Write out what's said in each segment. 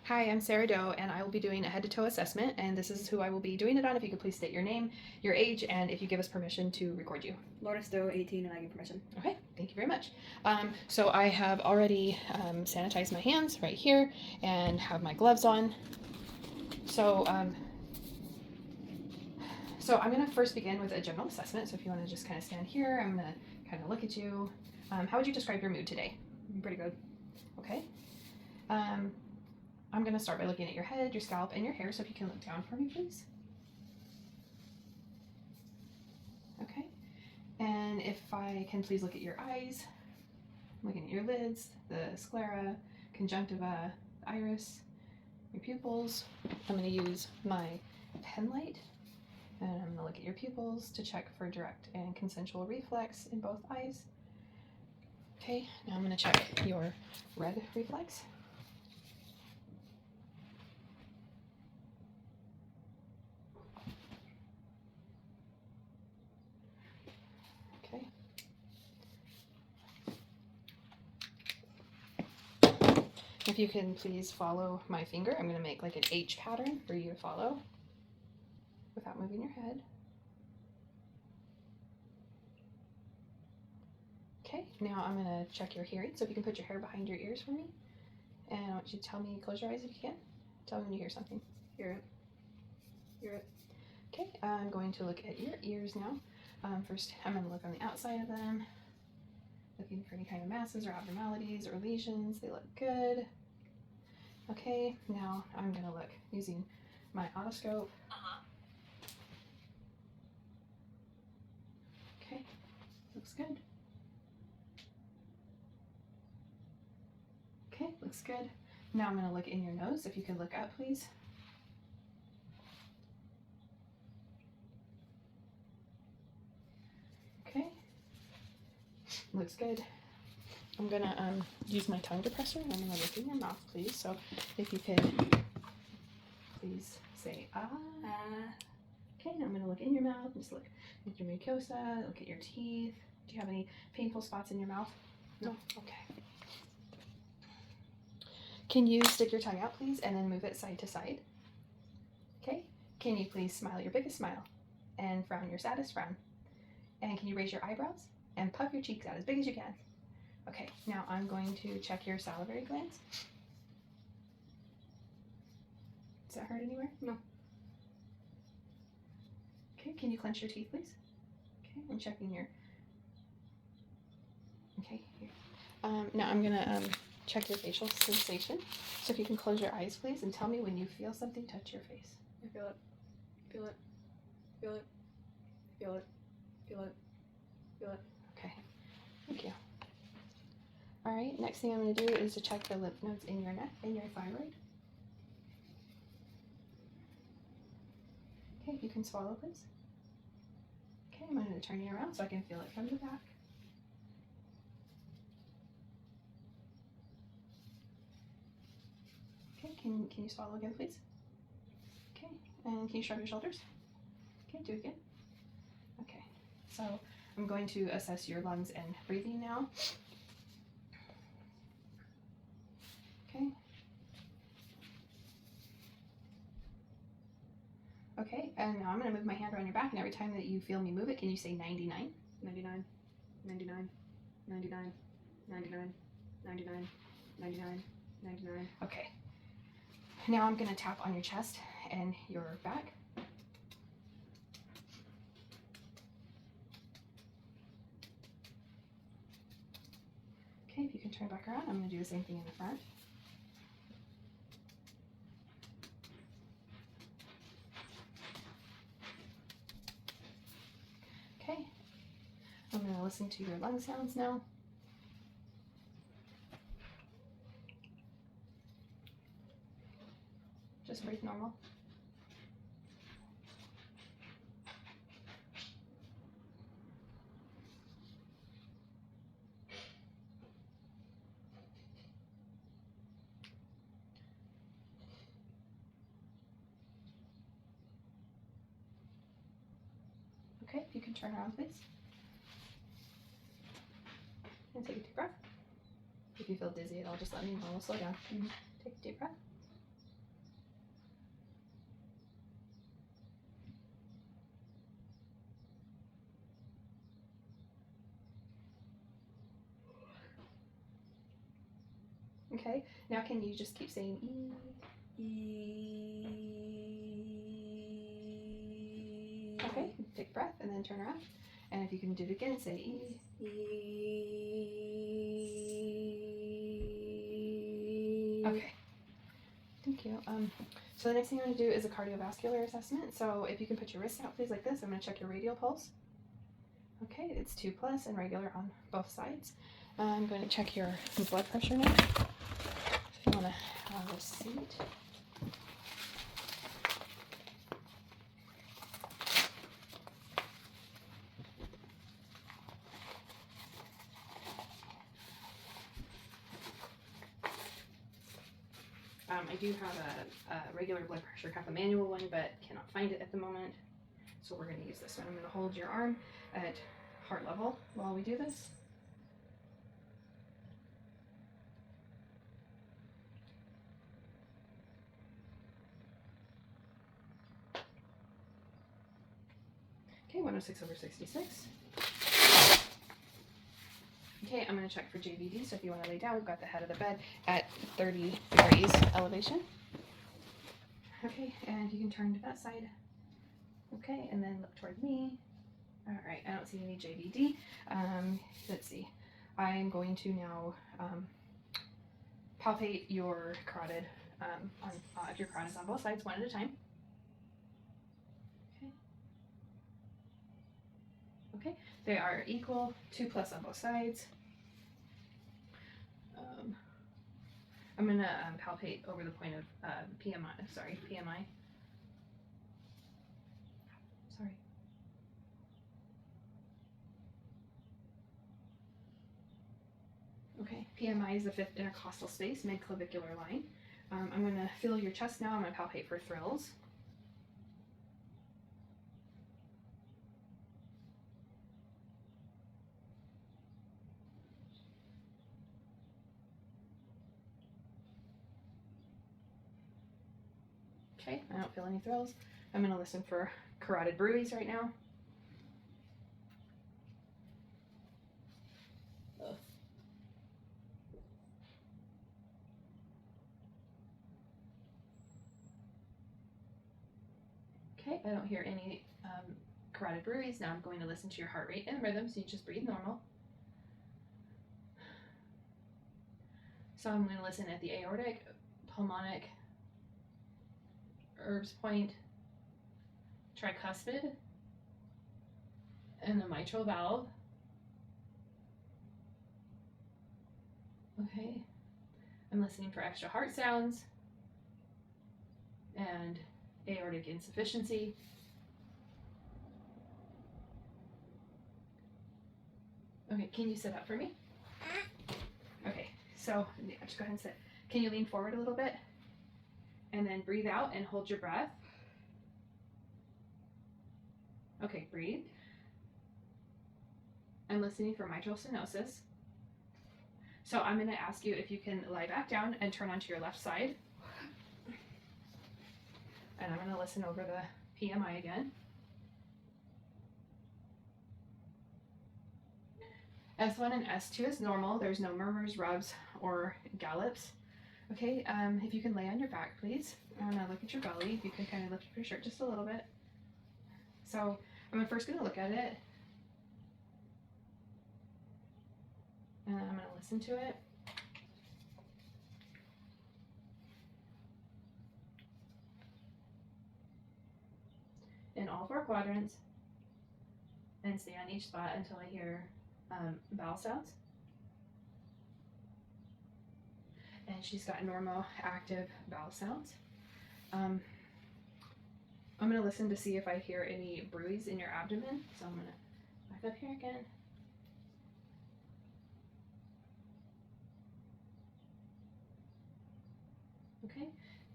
Hi, I'm Sarah Doe, and I will be doing a head-to-toe assessment, and this is who I will be doing it on. If you could please state your name, your age, and if you give us permission to record you. Lourdes Doe, 18, and I give permission. Okay, thank you very much. So I have already sanitized my hands right here and have my gloves on. So I'm going to first begin with a general assessment. So if you want to just kind of stand here, I'm going to kind of look at you. How would you describe your mood today? Pretty good. Okay. I'm going to start by looking at your head, your scalp, and your hair, so if you can look down for me, please. Okay. And if I can please look at your eyes, looking at your lids, the sclera, conjunctiva, the iris, your pupils. I'm going to use my pen light, and I'm going to look at your pupils to check for direct and consensual reflex in both eyes. Okay, now I'm going to check your red reflex. Okay. If you can please follow my finger, I'm going to make like an H pattern for you to follow without moving your head. Okay, now I'm going to check your hearing. So if you can put your hair behind your ears for me. And I want you to tell me, close your eyes if you can. Tell me when you hear something. Hear it. Hear it. Okay, I'm going to look at your ears now. First, I'm going to look on the outside of them, looking for any kind of masses or abnormalities or lesions. They look good. Okay, now I'm going to look using my otoscope. Okay, looks good. Okay, looks good. Now I'm going to look in your nose. If you could look up, please. Okay, looks good. I'm going to use my tongue depressor, and I'm going to look in your mouth, please. So if you could please say, ah. Okay, now I'm going to look in your mouth, just look at your mucosa, look at your teeth. Do you have any painful spots in your mouth? No? Okay. Can you stick your tongue out, please, and then move it side to side? Okay. Can you please smile your biggest smile and frown your saddest frown? And can you raise your eyebrows and puff your cheeks out as big as you can? Okay, now I'm going to check your salivary glands. Does that hurt anywhere? No. Okay, can you clench your teeth, please? Okay, I'm checking your... Okay, here. Now I'm gonna check your facial sensation. So if you can close your eyes, please, and tell me when you feel something touch your face. I feel it. Feel it. Feel it. Feel it. Feel it. Feel it. Okay, thank you. All right, next thing I'm going to do is to check the lymph nodes in your neck and your thyroid. Okay, if you can swallow, please. Okay, I'm going to turn you around so I can feel it from the back. Okay, can you swallow again, please? Okay, and can you shrug your shoulders? Okay, do it again. Okay, so I'm going to assess your lungs and breathing now. Okay. Okay, and now I'm going to move my hand around your back, and every time that you feel me move it, can you say 99? 99. 99. 99. 99. 99. 99. 99. Okay. Now I'm going to tap on your chest and your back. Okay, if you can turn back around, I'm going to do the same thing in the front. Okay, I'm going to listen to your lung sounds now. Just breathe normal. Okay, if you can turn around, please. And take a deep breath. If you feel dizzy at all, just let me know. We'll slow down. Take a deep breath. Okay, now can you just keep saying E? Okay, take a breath and then turn around. And if you can do it again, say E. Okay, thank you. So the next thing I'm going to do is a cardiovascular assessment. So if you can put your wrist out, please, like this. I'm going to check your radial pulse. Okay, it's 2+ and regular on both sides. I'm going to check your blood pressure now. If you want to have a seat. I do have a regular blood pressure cuff, a manual one, but cannot find it at the moment. So we're going to use this one. I'm going to hold your arm at heart level while we do this. Okay, 106/66. Okay, I'm going to check for JVD, so if you want to lay down, we've got the head of the bed at 30 degrees elevation. Okay, and you can turn to that side. Okay, and then look toward me. All right, I don't see any JVD. Let's see. I'm going to now palpate your carotid, your carotids on both sides, one at a time. Okay. Okay, they are equal, 2+ on both sides. I'm going to palpate over the point of PMI. Sorry. Okay, PMI is the fifth intercostal space, midclavicular line. I'm going to feel your chest now. I'm going to palpate for thrills. Okay, I don't feel any thrills. I'm going to listen for carotid bruits right now. Okay, I don't hear any carotid bruits. Now I'm going to listen to your heart rate and rhythm, so you just breathe normal. So I'm going to listen at the aortic, pulmonic, Erb's point, tricuspid, and the mitral valve. Okay, I'm listening for extra heart sounds and aortic insufficiency. Okay, can you sit up for me? Okay, so just go ahead and sit. Can you lean forward a little bit? And then breathe out and hold your breath. Okay, breathe. I'm listening for mitral stenosis. So I'm going to ask you if you can lie back down and turn onto your left side. And I'm going to listen over the PMI again. S1 and S2 is normal. There's no murmurs, rubs, or gallops. Okay, if you can lay on your back, please. I'm going to look at your belly. If you can kind of lift up your shirt just a little bit. So I'm first going to look at it. And I'm going to listen to it. In all 4 quadrants. And stay on each spot until I hear vowel sounds. And she's got normal, active vowel sounds. I'm going to listen to see if I hear any bruits in your abdomen. So I'm going to back up here again. Okay,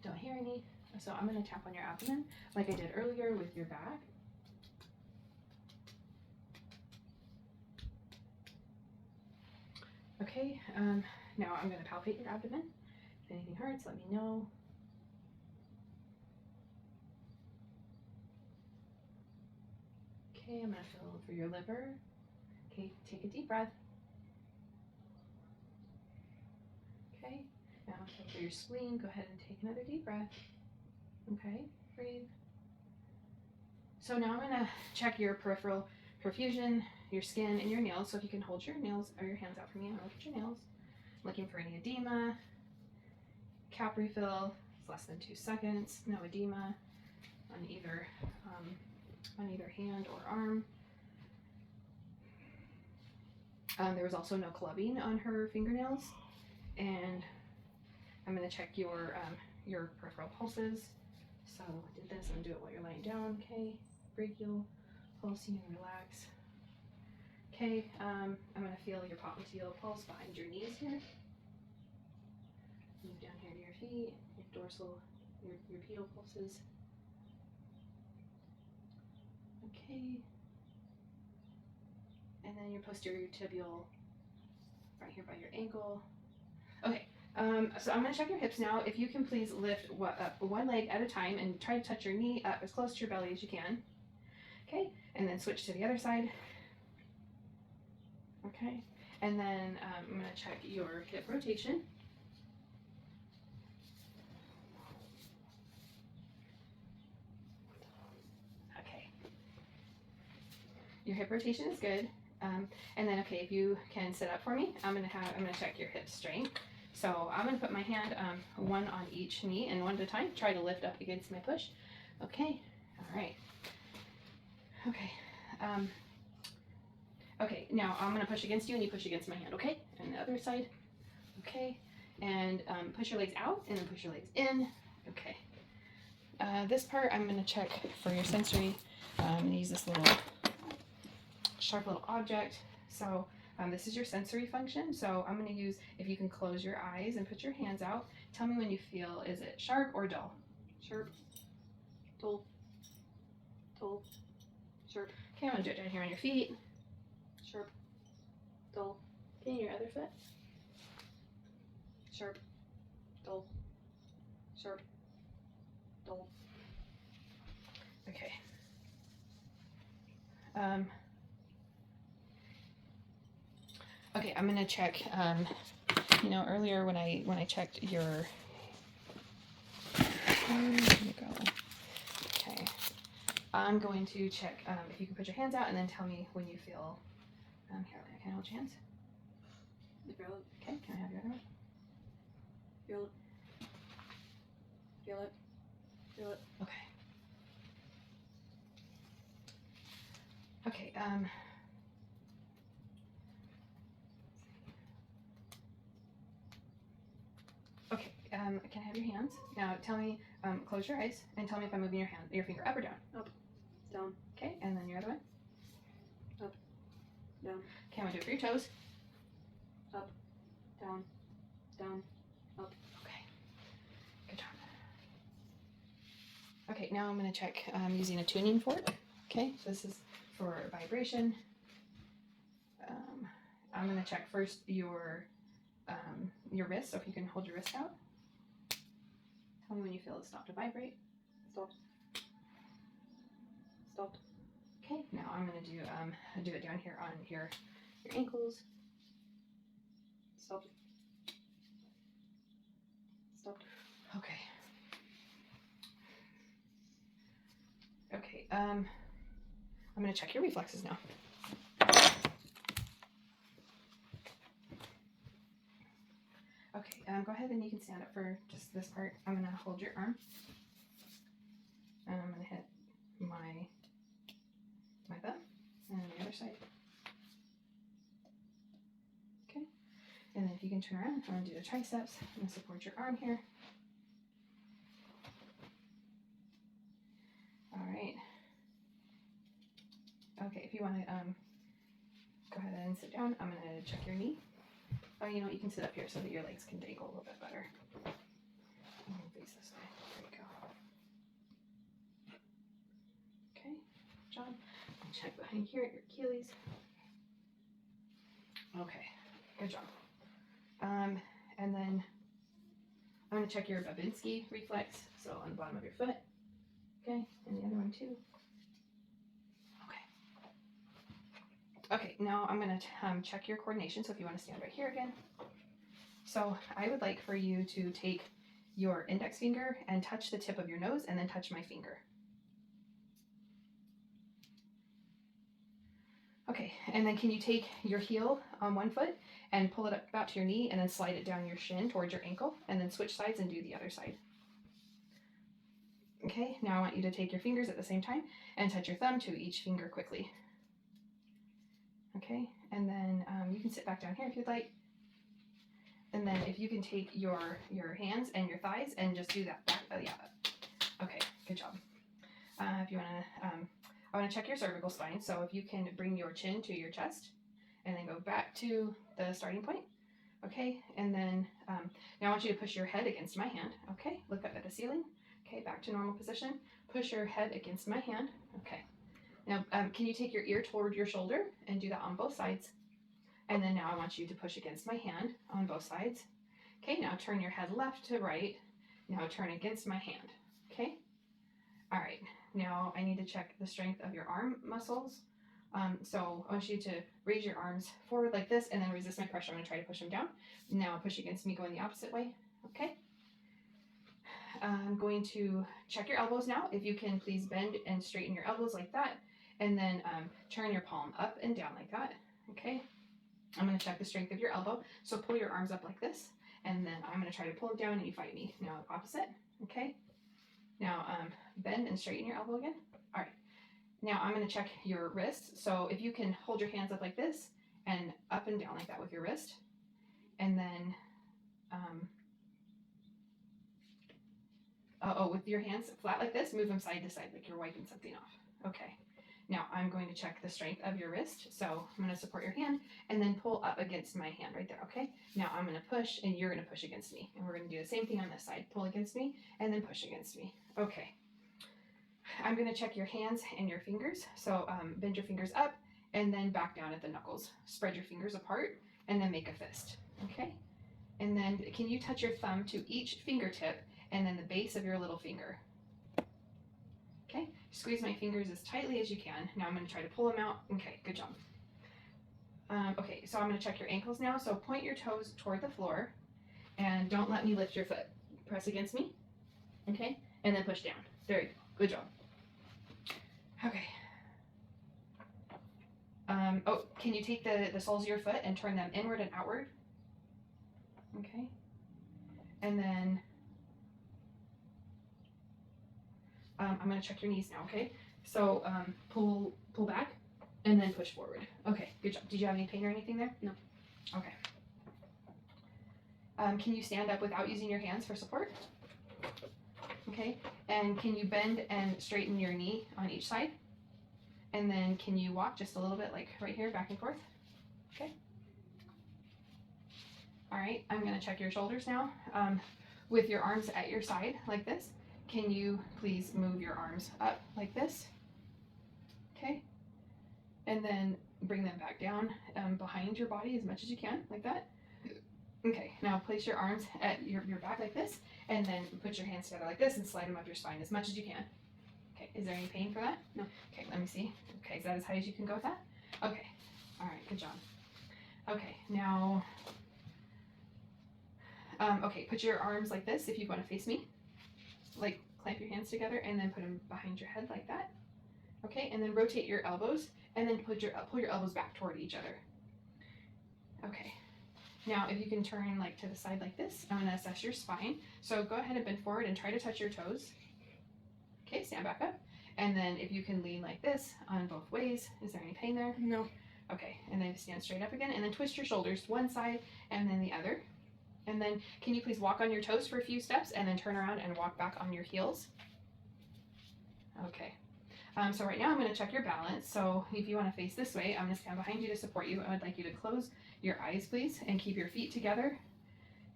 don't hear any. So I'm going to tap on your abdomen like I did earlier with your back. Okay, now I'm going to palpate your abdomen. If anything hurts, let me know. Okay, I'm going to feel for your liver. Okay, take a deep breath. Okay, your spleen, go ahead and take another deep breath. Okay, breathe. So now I'm gonna check your peripheral perfusion, your skin, and your nails. So if you can hold your nails or your hands out for me, I'm gonna look at your nails. Looking for any edema, cap refill, it's less than 2 seconds, no edema on either hand or arm. There was also no clubbing on her fingernails, and I'm going to check your peripheral pulses. So I did this. I'm going to do it while you're laying down. Okay, brachial, pulsing, and relax. Okay, I'm going to feel your popliteal pulse behind your knees here. Move down here to your feet, your dorsal, your pedal pulses. Okay. And then your posterior tibial right here by your ankle. Okay, so I'm gonna check your hips now. If you can please lift up one leg at a time and try to touch your knee up as close to your belly as you can. Okay, and then switch to the other side. Okay, and then I'm gonna check your hip rotation. Okay, your hip rotation is good. And then, okay, if you can sit up for me, I'm gonna check your hip strength. So I'm gonna put my hand one on each knee and one at a time. Try to lift up against my push. Okay, all right. Okay, okay. Now I'm gonna push against you and you push against my hand. Okay, and the other side. Okay, and push your legs out and then push your legs in. Okay. This part I'm gonna check for your sensory. I'm gonna use this little sharp little object. So this is your sensory function. So I'm going to use, if you can close your eyes and put your hands out, tell me when you feel, is it sharp or dull? Sharp, dull, dull, sharp. Okay, I'm going to do it down here on your feet. Sharp, dull. Okay, your other foot. Sharp, dull, sharp, dull. Okay. Okay, I'm gonna check. You know, earlier when I checked your, where did it go? Okay, I'm going to check if you can put your hands out and then tell me when you feel. Here, can I hold your hands? Feel it. Okay, can I have your other one? Feel it. Feel it. Feel it. Okay. Okay. Okay, can I have your hands? Now tell me, close your eyes and tell me if I'm moving your finger up or down. Up, down. Okay, and then your other one. Up, down. Okay, I'm gonna do it for your toes. Up, down, down, up. Okay, good job. Okay, now I'm gonna check using a tuning fork. Okay, so this is for vibration. I'm gonna check first your wrist, so if you can hold your wrist out. Tell me when you feel it stop to vibrate. Stopped. Stopped. Okay, now I'm gonna do it down here on your ankles. Stopped. Stopped. Okay. Okay, I'm gonna check your reflexes now. Okay, go ahead and you can stand up for just this part. I'm gonna hold your arm. And I'm gonna hit my thumb and then the other side. Okay, and then if you can turn around, I'm gonna do the triceps. I'm gonna support your arm here. All right. Okay, if you want to go ahead and sit down, I'm gonna check your knee. Oh, you know what? You can sit up here so that your legs can dangle a little bit better. I'm gonna face this way. There you go. Okay, good job. I'll check behind here at your Achilles. Okay, good job. And then I'm gonna check your Babinski reflex, so on the bottom of your foot. Okay, and the other one too. Okay, now I'm gonna check your coordination. So if you want to stand right here again. So I would like for you to take your index finger and touch the tip of your nose and then touch my finger. Okay, and then can you take your heel on one foot and pull it up about to your knee and then slide it down your shin towards your ankle and then switch sides and do the other side. Okay, now I want you to take your fingers at the same time and touch your thumb to each finger quickly. Okay, and then you can sit back down here if you'd like. And then if you can take your hands and your thighs and just do that back. Oh yeah. Okay, good job. If you want to, I want to check your cervical spine. So if you can bring your chin to your chest and then go back to the starting point. Okay, and then now I want you to push your head against my hand. Okay, look up at the ceiling. Okay, back to normal position. Push your head against my hand. Okay. Now, can you take your ear toward your shoulder and do that on both sides? And then now I want you to push against my hand on both sides. Okay, now turn your head left to right. Now turn against my hand. Okay? All right, now I need to check the strength of your arm muscles. So I want you to raise your arms forward like this and then resist my pressure. I'm going to try to push them down. Now push against me going the opposite way. Okay? I'm going to check your elbows now. If you can please bend and straighten your elbows like that. And then turn your palm up and down like that. Okay? I'm going to check the strength of your elbow. So pull your arms up like this. And then I'm going to try to pull it down and you fight me. Now opposite. Okay? Now bend and straighten your elbow again. All right. Now I'm going to check your wrist. So if you can hold your hands up like this and up and down like that with your wrist. And then with your hands flat like this, move them side to side like you're wiping something off. Okay. Now I'm going to check the strength of your wrist. So I'm going to support your hand and then pull up against my hand right there. Okay. Now I'm going to push and you're going to push against me. And we're going to do the same thing on this side. Pull against me and then push against me. Okay. I'm going to check your hands and your fingers. So bend your fingers up and then back down at the knuckles. Spread your fingers apart and then make a fist. Okay. And then can you touch your thumb to each fingertip and then the base of your little finger? Okay, squeeze my fingers as tightly as you can. Now I'm going to try to pull them out. Okay, good job. Okay, so I'm going to check your ankles now. So point your toes toward the floor and don't let me lift your foot. Press against me. Okay, and then push down. There you go. Good job. Okay. Can you take the soles of your foot and turn them inward and outward? Okay. And then I'm going to check your knees now, okay? So pull back and then push forward. Okay, good job. Did you have any pain or anything there? No. Okay. Can you stand up without using your hands for support? Okay. And can you bend and straighten your knee on each side? And then can you walk just a little bit like right here, back and forth? Okay. All right, I'm going to check your shoulders now. With your arms at your side like this, can you please move your arms up like this? Okay. And then bring them back down behind your body as much as you can, like that. Okay, now place your arms at your back like this, and then put your hands together like this and slide them up your spine as much as you can. Okay, is there any pain for that? No. Okay, let me see. Okay, is that as high as you can go with that? Okay, all right, good job. Okay, now, okay, put your arms like this if you want to face me. Like, clamp your hands together and then put them behind your head like that. Okay, and then rotate your elbows and then pull your elbows back toward each other. Okay. Now, if you can turn like to the side like this, I'm going to assess your spine. So go ahead and bend forward and try to touch your toes. Okay, stand back up. And then if you can lean like this on both ways. Is there any pain there? No. Okay, and then stand straight up again and then twist your shoulders to one side and then the other. And then can you please walk on your toes for a few steps and then turn around and walk back on your heels? Okay. So right now I'm going to check your balance. So if you want to face this way, I'm going to stand behind you to support you. I would like you to close your eyes, please, and keep your feet together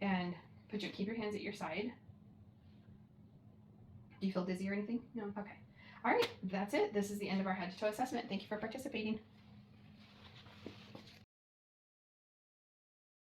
and keep your hands at your side. Do you feel dizzy or anything? No. Okay. All right, that's it. This is the end of our head to toe assessment. Thank you for participating.